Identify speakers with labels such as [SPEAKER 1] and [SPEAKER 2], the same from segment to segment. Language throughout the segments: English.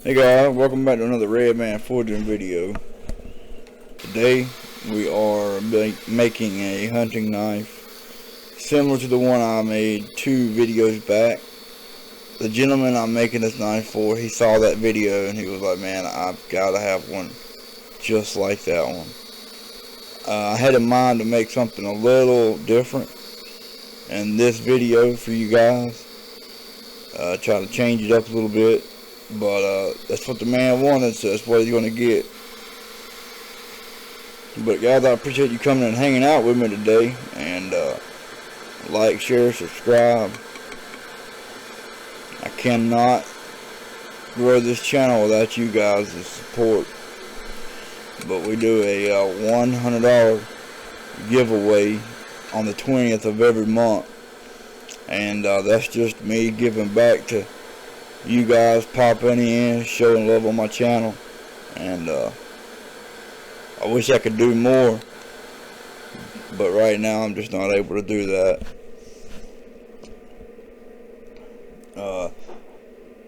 [SPEAKER 1] Hey guys, welcome back to another Red Man Forging video. Today we are making a hunting knife similar to the one I made 2 videos back. The gentleman I'm making this knife for, he saw that video and he was like, man, I've got to have one just like that one. I had in mind to make something a little different in this video for you guys. Try to change it up a little bit. But that's what the man wanted, so that's what he's going to get. But guys, I appreciate you coming and hanging out with me today. And like, share, subscribe. I cannot grow this channel without you guys' support. But we do a $100 giveaway on the 20th of every month. And that's just me giving back to you guys, popping in, showing love on my channel. And I wish I could do more, but right now I'm just not able to do that.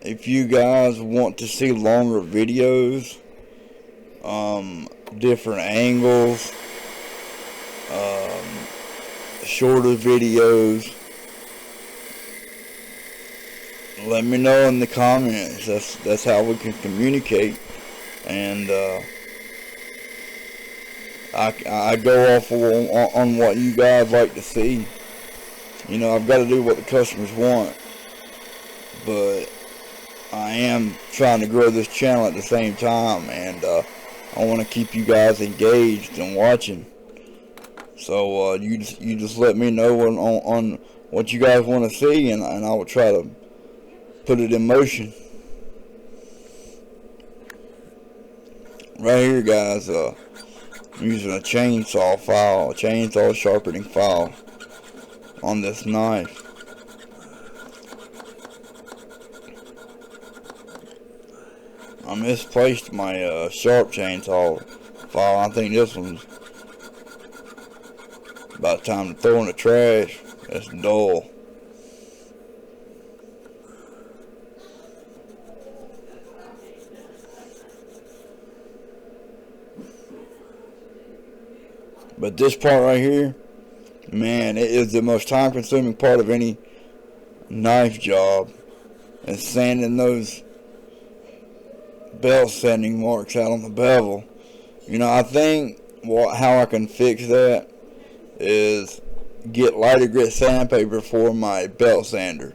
[SPEAKER 1] If you guys want to see longer videos, different angles, shorter videos, let me know in the comments. That's how we can communicate. And I go off on what you guys like to see. You know, I've got to do what the customers want, but I am trying to grow this channel at the same time, and I want to keep you guys engaged and watching. So you just let me know on what you guys want to see, and I will try to put it in motion. Right here, guys, I'm using a chainsaw file, a chainsaw sharpening file on this knife. I misplaced my sharp chainsaw file. I think this one's about time to throw in the trash. It's dull. But this part right here, man, it is the most time consuming part of any knife job. And sanding those belt sanding marks out on the bevel. You know, I think how I can fix that is get lighter grit sandpaper for my belt sander.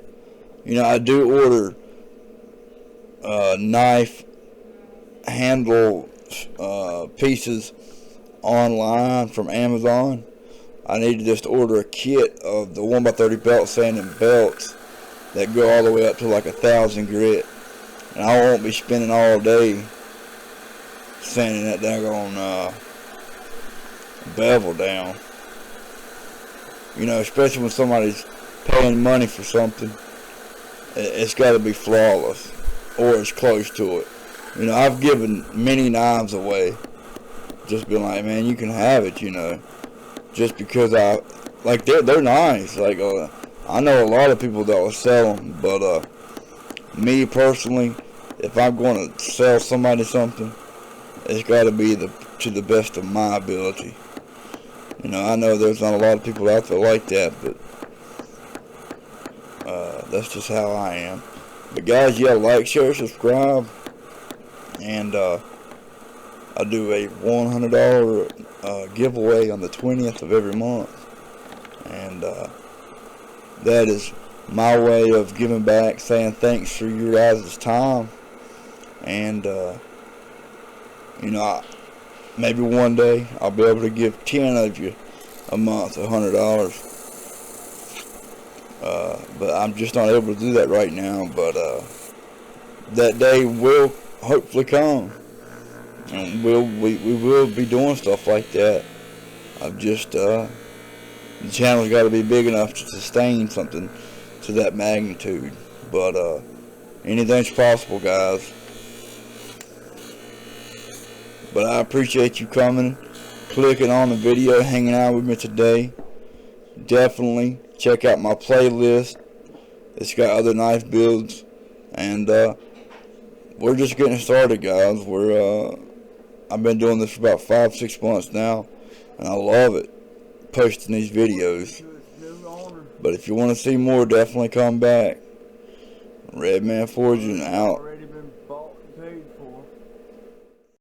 [SPEAKER 1] You know, I do order knife handle pieces online from Amazon. I need to just order a kit of the 1x30 belt sanding belts that go all the way up to like 1,000 grit, and I won't be spending all day sanding that daggone bevel down. You know, especially when somebody's paying money for something, it's got to be flawless, or it's close to it. You know, I've given many knives away, just been like, man, you can have it, you know, just because they're nice. Like, I know a lot of people that will sell them, but me personally, if I'm going to sell somebody something, it's got to be to the best of my ability. You know, I know there's not a lot of people out there like that, but that's just how I am. But guys, yeah, like, share, subscribe, and I do a $100 giveaway on the 20th of every month, and that is my way of giving back, saying thanks for your guys' time. And you know, maybe one day I'll be able to give 10 of you a month $100, but I'm just not able to do that right now. But that day will hopefully come. And we will be doing stuff like that. I've just the channel's got to be big enough to sustain something to that magnitude. But anything's possible, guys. But I appreciate you coming, clicking on the video, hanging out with me today. Definitely check out my playlist. It's got other knife builds, and we're just getting started, guys. I've been doing this for about 5-6 months now, and I love it, posting these videos. But if you want to see more, definitely come back. Redman Forging out.